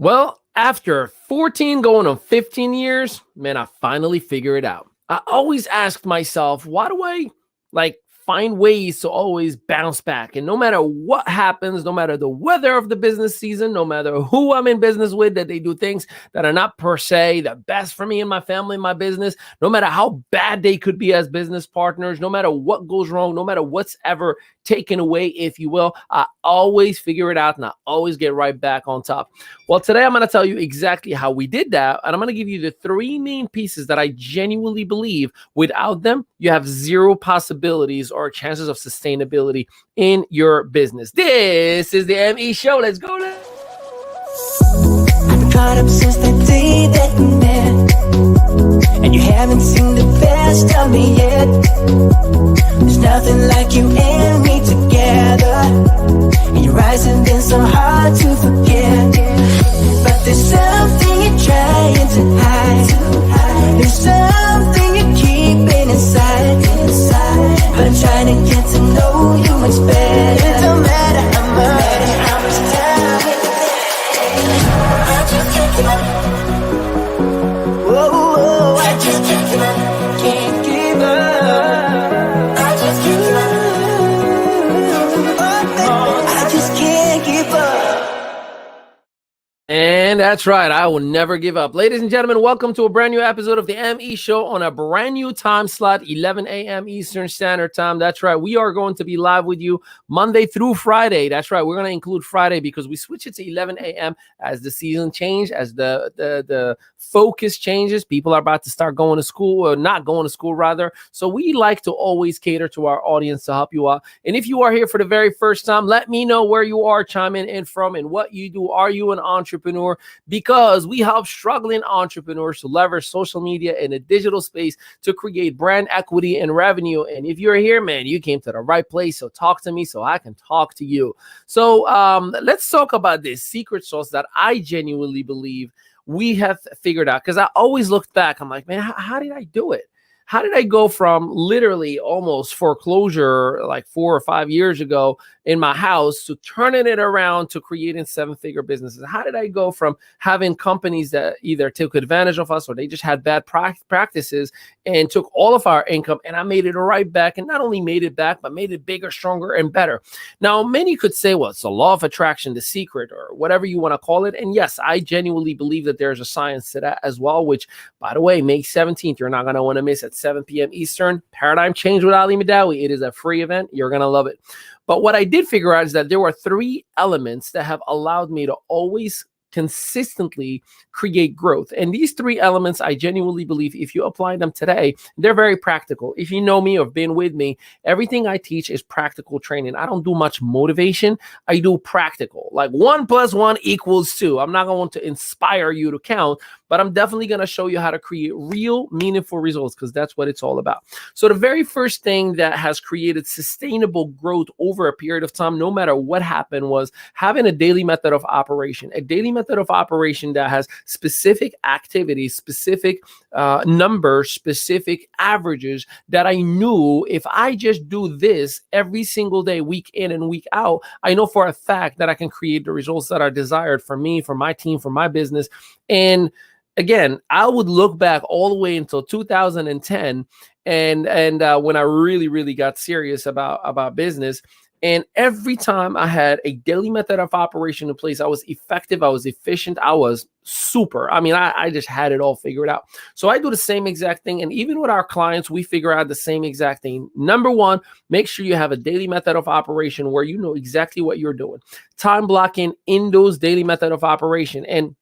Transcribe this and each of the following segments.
Well, after 14 going on 15 years, man, I finally figured it out. I always asked myself, why do I find ways to always bounce back? And no matter what happens, no matter the weather of the business season, no matter who I'm in business with, that they do things that are not per se the best for me and my family and my business, no matter how bad they could be as business partners, no matter what goes wrong, no matter what's ever taken away, if you will, I always figure it out and I always get right back on top. Well, today I'm going to tell you exactly how we did that. And I'm going to give you the three main pieces that I genuinely believe without them, you have zero possibilities or chances of sustainability in your business. This is the ME Show. Let's go. I've been caught up since the day that we met, and you haven't seen the best of me yet. There's nothing like you and me together, and your eyes have been so hard to forget. But there's something you're trying to hide. There's something you're keeping inside. But I'm trying to get to know you much better. It don't matter how much time it takes. I just can't give up. Whoa, I just can't give up. Can't give up. I just can't give up. I just can't give up. And that's right. I will never give up. Ladies and gentlemen, welcome to a brand new episode of the ME Show on a brand new time slot, 11 a.m. Eastern Standard Time. That's right. We are going to be live with you Monday through Friday. That's right. We're going to include Friday because we switch it to 11 a.m. as the season changes, as the focus changes. People are about to start going to school, or not going to school, rather. So we like to always cater to our audience to help you out. And if you are here for the very first time, let me know where you are chiming in from and what you do. Are you an entrepreneur? Because we help struggling entrepreneurs to leverage social media in a digital space to create brand equity and revenue. And if you're here, man, you came to the right place. So talk to me so I can talk to you. So let's talk about this secret sauce that I genuinely believe we have figured out. Because I always looked back. I'm like, man, how did I do it? How did I go from literally almost foreclosure like 4 or 5 years ago in my house to turning it around to creating 7-figure businesses? How did I go from having companies that either took advantage of us or they just had bad practices and took all of our income, and I made it right back, and not only made it back, but made it bigger, stronger, and better? Now, many could say, well, it's the law of attraction, the secret, or whatever you want to call it. And yes, I genuinely believe that there's a science to that as well, which, by the way, May 17th, you're not going to want to miss at 7 p.m. Eastern. Paradigm Change with Ali Madawi. It is a free event. You're going to love it. But what I did figure out is that there were 3 elements that have allowed me to always consistently create growth. And these 3 elements, I genuinely believe if you apply them today, they're very practical. If you know me or have been with me, everything I teach is practical training. I don't do much motivation. I do practical. Like 1 + 1 = 2. I'm not going to inspire you to count, but I'm definitely going to show you how to create real, meaningful results, because that's what it's all about. So the very first thing that has created sustainable growth over a period of time, no matter what happened, was having a daily method of operation. A daily method of operation that has specific activities, specific numbers, specific averages that I knew if I just do this every single day, week in and week out, I know for a fact that I can create the results that are desired for me, for my team, for my business. And again, I would look back all the way until 2010 and when I really got serious about business. And every time I had a daily method of operation in place, I was effective, I was efficient, I was super. I mean, I just had it all figured out. So I do the same exact thing. And even with our clients, we figure out the same exact thing. Number one, make sure you have a daily method of operation where you know exactly what you're doing. Time blocking in those daily method of operation. And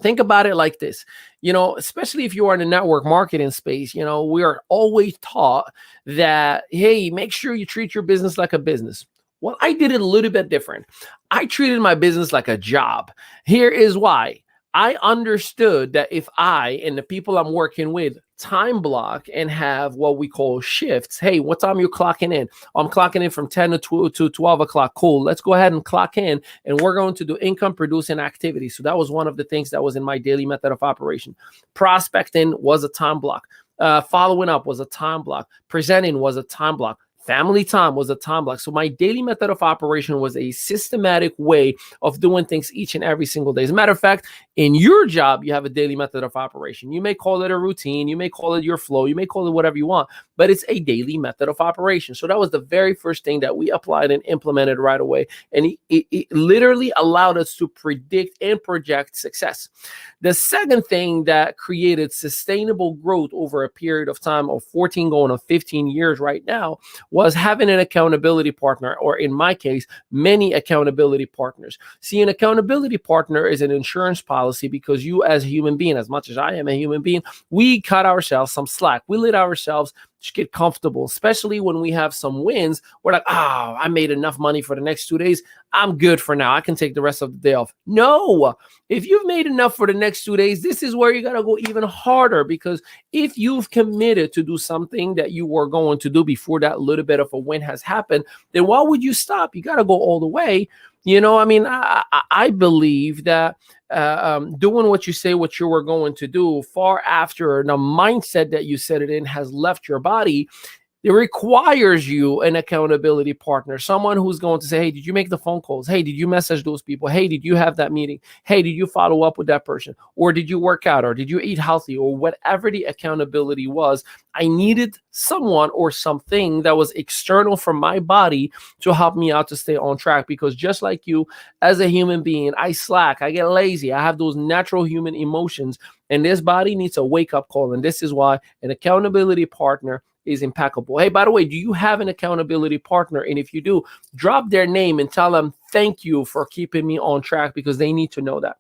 think about it like this, especially if you are in the network marketing space, we are always taught that, hey, make sure you treat your business like a business. Well, I did it a little bit different. I treated my business like a job. Here is why. I understood that if I and the people I'm working with time block and have what we call shifts. Hey, what time you clocking in? I'm clocking in from 10 to 12 o'clock. Cool. Let's go ahead and clock in, and we're going to do income producing activities. So that was one of the things that was in my daily method of operation. Prospecting was a time block. Following up was a time block. Presenting was a time block. Family time was a time block. So my daily method of operation was a systematic way of doing things each and every single day. As a matter of fact, in your job, you have a daily method of operation. You may call it a routine, you may call it your flow, you may call it whatever you want, but it's a daily method of operation. So that was the very first thing that we applied and implemented right away. And it literally allowed us to predict and project success. The second thing that created sustainable growth over a period of time of 14 going on 15 years right now was having an accountability partner, or in my case, many accountability partners. See, an accountability partner is an insurance policy because you as a human being, as much as I am a human being, we cut ourselves some slack. We let ourselves just get comfortable, especially when we have some wins. We're like, oh, I made enough money for the next 2 days. I'm good for now. I can take the rest of the day off. No, if you've made enough for the next 2 days, this is where you got to go even harder, because if you've committed to do something that you were going to do before that little bit of a win has happened, then why would you stop? You got to go all the way. You know, I mean, I believe that doing what you say, what you were going to do far after the mindset that you set it in has left your body, it requires you an accountability partner, someone who's going to say, hey, did you make the phone calls? Hey, did you message those people? Hey, did you have that meeting? Hey, did you follow up with that person? Or did you work out? Or did you eat healthy? Or whatever the accountability was, I needed someone or something that was external from my body to help me out to stay on track. Because just like you, as a human being, I slack, I get lazy, I have those natural human emotions, and this body needs a wake-up call. And this is why an accountability partner is impeccable. Hey, by the way, do you have an accountability partner? And if you do, drop their name and tell them thank you for keeping me on track, because they need to know that.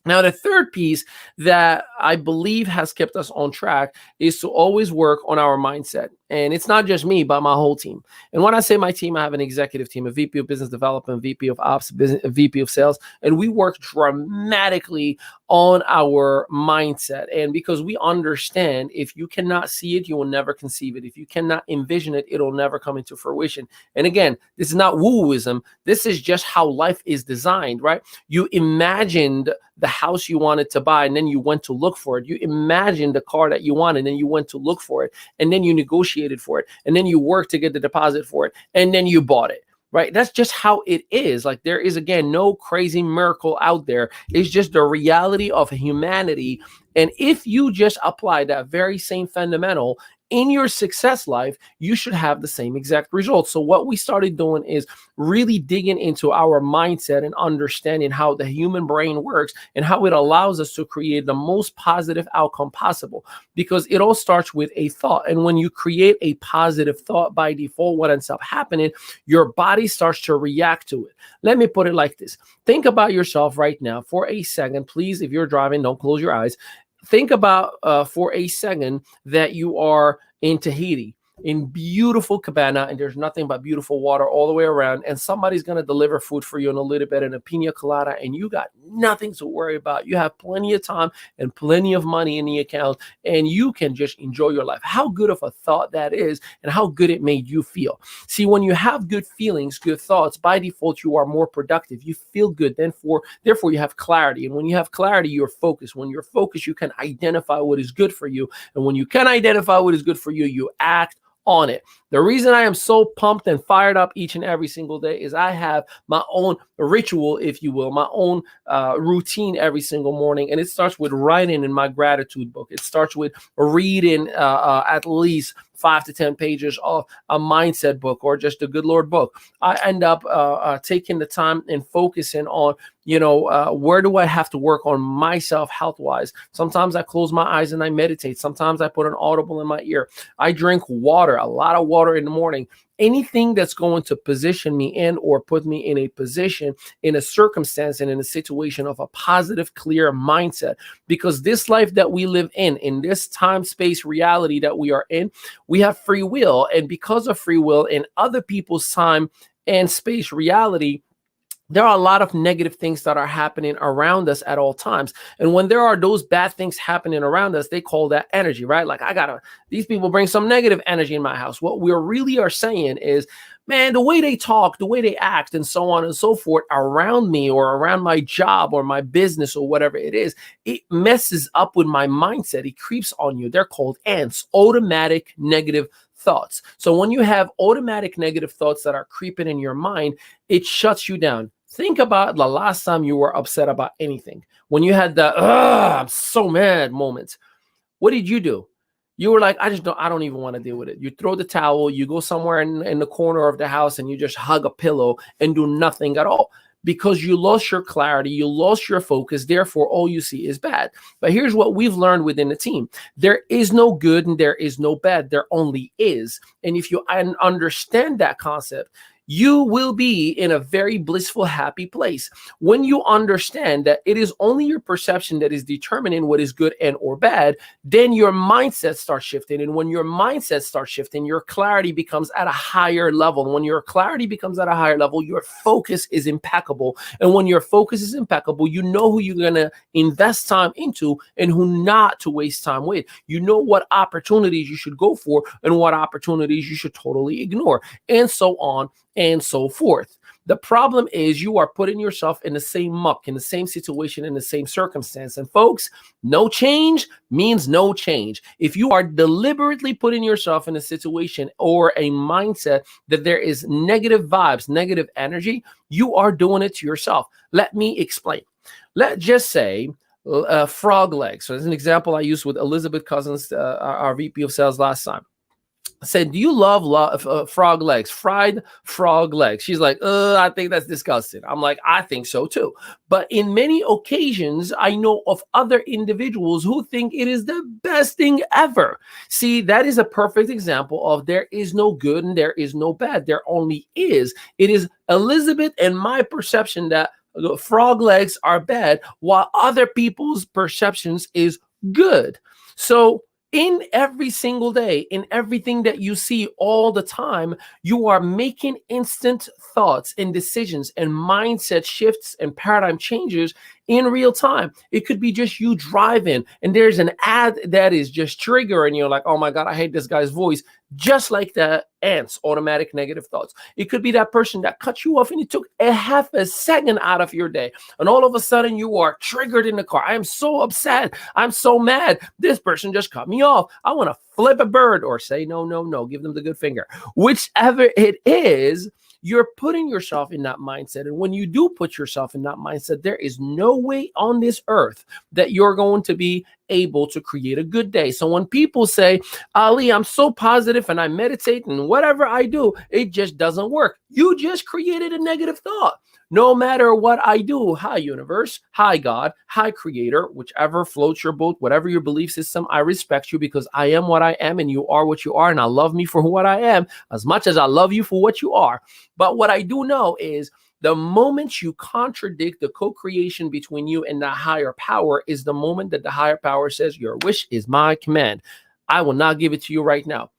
Now, the third piece that I believe has kept us on track is to always work on our mindset. And it's not just me, but my whole team. And when I say my team, I have an executive team, a VP of business development, VP of ops, VP of sales, and we work dramatically on our mindset. And because we understand, if you cannot see it, you will never conceive it. If you cannot envision it, it'll never come into fruition. And again, this is not woo-wooism. This is just how life is designed, right? You imagined the house you wanted to buy, and then you went to look for it. You imagined the car that you wanted, and then you went to look for it, and then you negotiated for it, and then you worked to get the deposit for it, and then you bought it. Right? That's just how it is. Like, there is, again, no crazy miracle out there. It's just the reality of humanity. And if you just apply that very same fundamental in your success life, you should have the same exact results. So what we started doing is really digging into our mindset and understanding how the human brain works and how it allows us to create the most positive outcome possible, because it all starts with a thought. And when you create a positive thought, by default, what ends up happening, your body starts to react to it. Let me put it like this. Think about yourself right now for a second. Please, if you're driving, don't close your eyes. Think about for a second that you are in Tahiti, in beautiful cabana, and there's nothing but beautiful water all the way around, and somebody's going to deliver food for you in a little bit and a pina colada, and you got nothing to worry about. You have plenty of time and plenty of money in the account, and you can just enjoy your life. How good of a thought that is, and how good it made you feel. See, when you have good feelings, good thoughts, by default, you are more productive. You feel good, therefore you have clarity. And when you have clarity, you're focused. When you're focused, you can identify what is good for you. And when you can identify what is good for you, you act on it. The reason I am so pumped and fired up each and every single day is I have my own ritual, if you will, my own routine every single morning. And it starts with writing in my gratitude book. It starts with reading at least 5 to 10 pages of a mindset book or just a good Lord book. I end up taking the time and focusing on, where do I have to work on myself health-wise? Sometimes I close my eyes and I meditate. Sometimes I put an audible in my ear. I drink water, a lot of water in the morning. Anything that's going to position me in or put me in a position, in a circumstance, and in a situation of a positive, clear mindset. Because this life that we live in this time-space reality that we are in, we have free will. And because of free will in other people's time and space reality, there are a lot of negative things that are happening around us at all times. And when there are those bad things happening around us, they call that energy, right? Like, these people bring some negative energy in my house. What we really are saying is, man, the way they talk, the way they act, and so on and so forth around me or around my job or my business or whatever it is, it messes up with my mindset. It creeps on you. They're called ants, automatic negative thoughts. So when you have automatic negative thoughts that are creeping in your mind, it shuts you down. Think about the last time you were upset about anything. When you had the I'm so mad moments. What did you do? You were like, I don't even want to deal with it. You throw the towel, you go somewhere in the corner of the house and you just hug a pillow and do nothing at all because you lost your clarity, you lost your focus. Therefore, all you see is bad. But here's what we've learned within the team. There is no good and there is no bad. There only is. And if you understand that concept, you will be in a very blissful, happy place. When you understand that it is only your perception that is determining what is good and or bad, then your mindset starts shifting. And when your mindset starts shifting, your clarity becomes at a higher level. And when your clarity becomes at a higher level, your focus is impeccable. And when your focus is impeccable, you know who you're going to invest time into and who not to waste time with. You know what opportunities you should go for and what opportunities you should totally ignore, and so on and so forth. The problem is you are putting yourself in the same muck, in the same situation, in the same circumstance. And folks, no change means no change. If you are deliberately putting yourself in a situation or a mindset that there is negative vibes, negative energy, you are doing it to yourself. Let me explain. Let's just say frog legs. So as an example I used with Elizabeth Cousins, our VP of sales last time. I said, do you love frog legs, fried frog legs? She's like, I think that's disgusting. I'm like, I think so too. But in many occasions, I know of other individuals who think it is the best thing ever. See, that is a perfect example of there is no good and there is no bad. There only is. It is Elizabeth and my perception that frog legs are bad, while other people's perceptions is good. So in every single day, in everything that you see all the time, you are making instant thoughts and decisions and mindset shifts and paradigm changes in real time. It could be just you driving and there's an ad that is just triggering you, like, oh my God, I hate this guy's voice. Just like the ants, automatic negative thoughts. It could be that person that cut you off and it took a half a second out of your day. And all of a sudden you are triggered in the car. I am so upset. I'm so mad. This person just cut me off. I want to flip a bird or say, no, give them the good finger. Whichever it is, you're putting yourself in that mindset. And when you do put yourself in that mindset, there is no way on this earth that you're going to be able to create a good day. So when people say, Ali, I'm so positive and I meditate and whatever I do, it just doesn't work. You just created a negative thought. No matter what I do, hi universe, hi God, hi creator, whichever floats your boat, whatever your belief system, I respect you because I am what I am and you are what you are. And I love me for what I am as much as I love you for what you are. But what I do know is the moment you contradict the co-creation between you and the higher power is the moment that the higher power says, your wish is my command. I will not give it to you right now.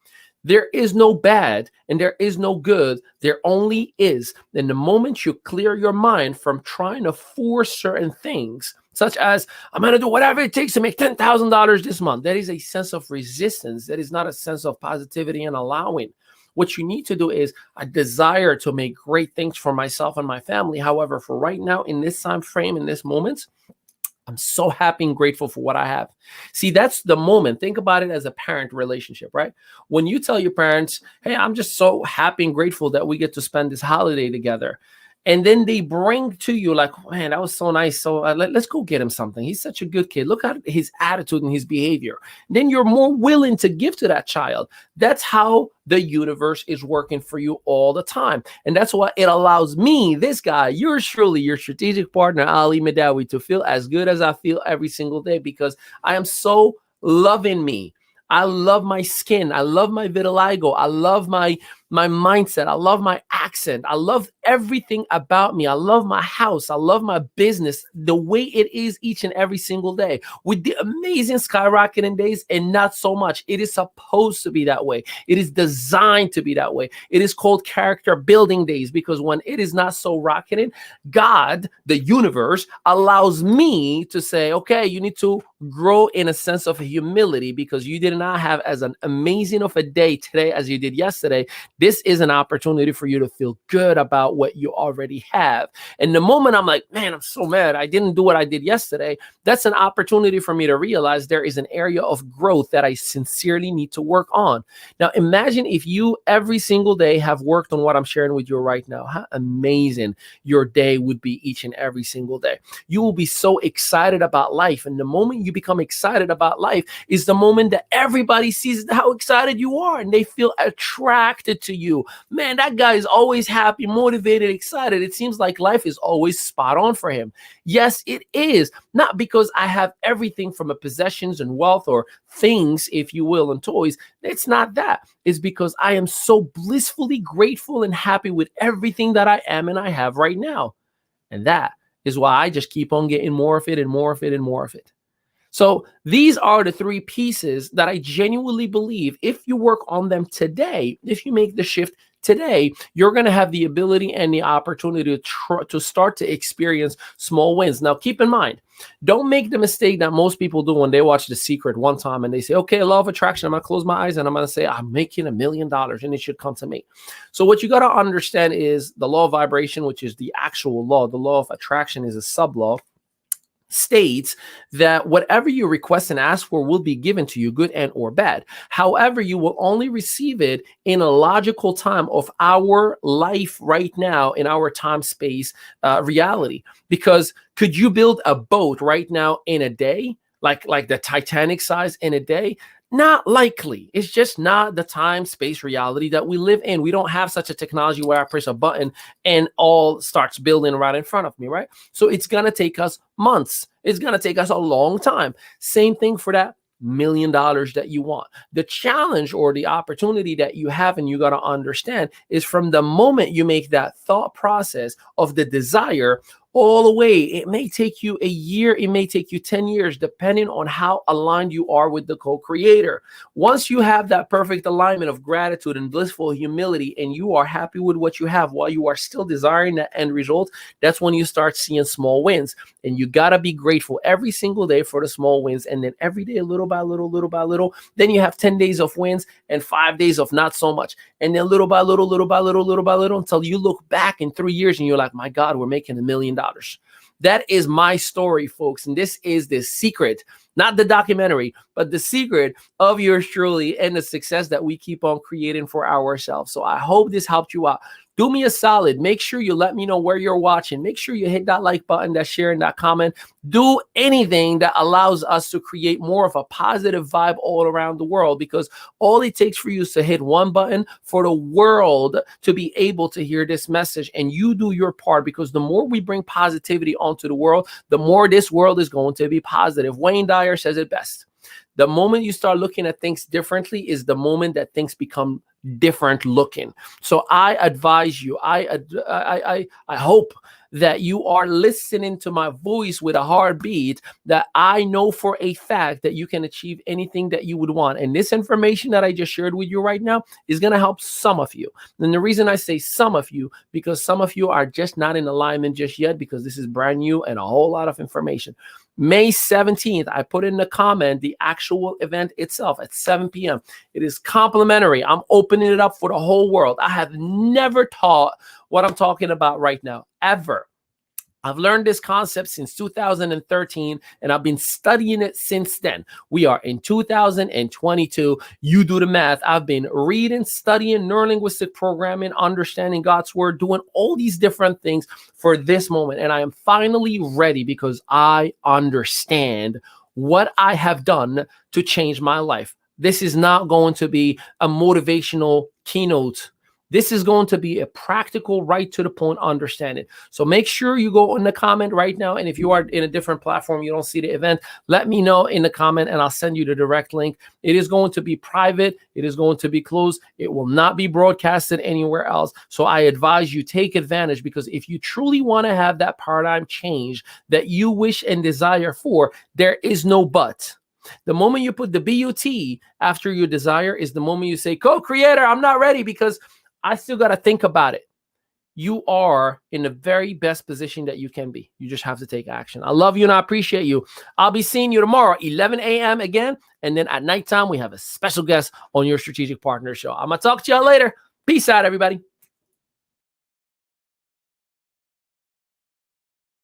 There is no bad and there is no good. There only is. And the moment you clear your mind from trying to force certain things, such as, I'm going to do whatever it takes to make $10,000 this month. That is a sense of resistance. That is not a sense of positivity and allowing. What you need to do is a desire to make great things for myself and my family. However, for right now, in this time frame, in this moment, I'm so happy and grateful for what I have. See, that's the moment. Think about it as a parent relationship, right? When you tell your parents, hey, I'm just so happy and grateful that we get to spend this holiday together. And then they bring to you like, man, that was so nice. So let's go get him something. He's such a good kid. Look at his attitude and his behavior. Then you're more willing to give to that child. That's how the universe is working for you all the time. And that's why it allows me, this guy, yours truly, your strategic partner, Ali Madawi, to feel as good as I feel every single day because I am so loving me. I love my skin. I love my vitiligo. I love my mindset. I love my accent. I love everything about me. I love my house. I love my business, the way it is each and every single day with the amazing skyrocketing days and not so much. It is supposed to be that way. It is designed to be that way. It is called character building days because when it is not so rocketing, God, the universe, allows me to say, okay, you need to grow in a sense of humility because you did not have as an amazing of a day today as you did yesterday. This is an opportunity for you to feel good about what you already have. And the moment I'm like, man, I'm so mad, I didn't do what I did yesterday, that's an opportunity for me to realize there is an area of growth that I sincerely need to work on. Now, imagine if you every single day have worked on what I'm sharing with you right now. How amazing your day would be each and every single day. You will be so excited about life. And the moment you become excited about life is the moment that everybody sees how excited you are and they feel attracted to you. Man, that guy is always happy, motivated, excited. It seems like life is always spot on for him. Yes, it is. Not because I have everything from a possessions and wealth or things, if you will, and toys. It's not that. It's because I am so blissfully grateful and happy with everything that I am and I have right now. And that is why I just keep on getting more of it and more of it and more of it. So these are the three pieces that I genuinely believe if you work on them today, if you make the shift today, you're going to have the ability and the opportunity to start to experience small wins. Now, keep in mind, don't make the mistake that most people do when they watch The Secret one time and they say, okay, law of attraction, I'm going to close my eyes and I'm going to say, I'm making $1 million and it should come to me. So what you got to understand is the law of vibration, which is the actual law. The law of attraction is a sub-law. States that whatever you request and ask for will be given to you, good and or bad. However, you will only receive it in a logical time of our life right now, in our time space reality. Because could you build a boat right now in a day, like the Titanic size in a day? Not likely. It's just not the time space reality that we live in. We don't have such a technology where I press a button and all starts building right in front of me, right? So it's going to take us months. It's going to take us a long time. Same thing for that $1 million that you want. The challenge or the opportunity that you have and you got to understand is from the moment you make that thought process of the desire all the way, it may take you a year, it may take you 10 years, depending on how aligned you are with the co-creator. Once you have that perfect alignment of gratitude and blissful humility, and you are happy with what you have while you are still desiring that end result, that's when you start seeing small wins. And you got to be grateful every single day for the small wins. And then every day, little by little, little by little, then you have 10 days of wins and 5 days of not so much. And then little by little, little by little, little by little, until you look back in 3 years and you're like, my God, we're making $1 million. That is my story, folks. And this is the secret, not the documentary, but the secret of yours truly and the success that we keep on creating for ourselves. So I hope this helped you out. Do me a solid. Make sure you let me know where you're watching. Make sure you hit that like button, that share, and that comment. Do anything that allows us to create more of a positive vibe all around the world, because all it takes for you is to hit one button for the world to be able to hear this message. And you do your part, because the more we bring positivity onto the world, the more this world is going to be positive. Wayne Dyer says it best. The moment you start looking at things differently is the moment that things become different looking. So I advise you, I hope that you are listening to my voice with a heartbeat, that I know for a fact that you can achieve anything that you would want. And this information that I just shared with you right now is going to help some of you. And the reason I say some of you, because some of you are just not in alignment just yet, because this is brand new and a whole lot of information. May 17th, I put in the comment the actual event itself at 7 p.m. It is complimentary. I'm opening it up for the whole world. I have never taught what I'm talking about right now, ever. I've learned this concept since 2013, and I've been studying it since then. We are in 2022. You do the math. I've been reading, studying neurolinguistic programming, understanding God's word, doing all these different things for this moment. And I am finally ready, because I understand what I have done to change my life. This is not going to be a motivational keynote. This is going to be a practical, right to the point understanding. So make sure you go in the comment right now. And if you are in a different platform, you don't see the event, let me know in the comment and I'll send you the direct link. It is going to be private. It is going to be closed. It will not be broadcasted anywhere else. So I advise you take advantage, because if you truly want to have that paradigm change that you wish and desire for, there is no but. The moment you put the BUT after your desire is the moment you say, co-creator, I'm not ready because I still got to think about it. You are in the very best position that you can be. You just have to take action. I love you and I appreciate you. I'll be seeing you tomorrow, 11 a.m. again. And then at nighttime, we have a special guest on your Strategic Partner Show. I'm going to talk to y'all later. Peace out, everybody.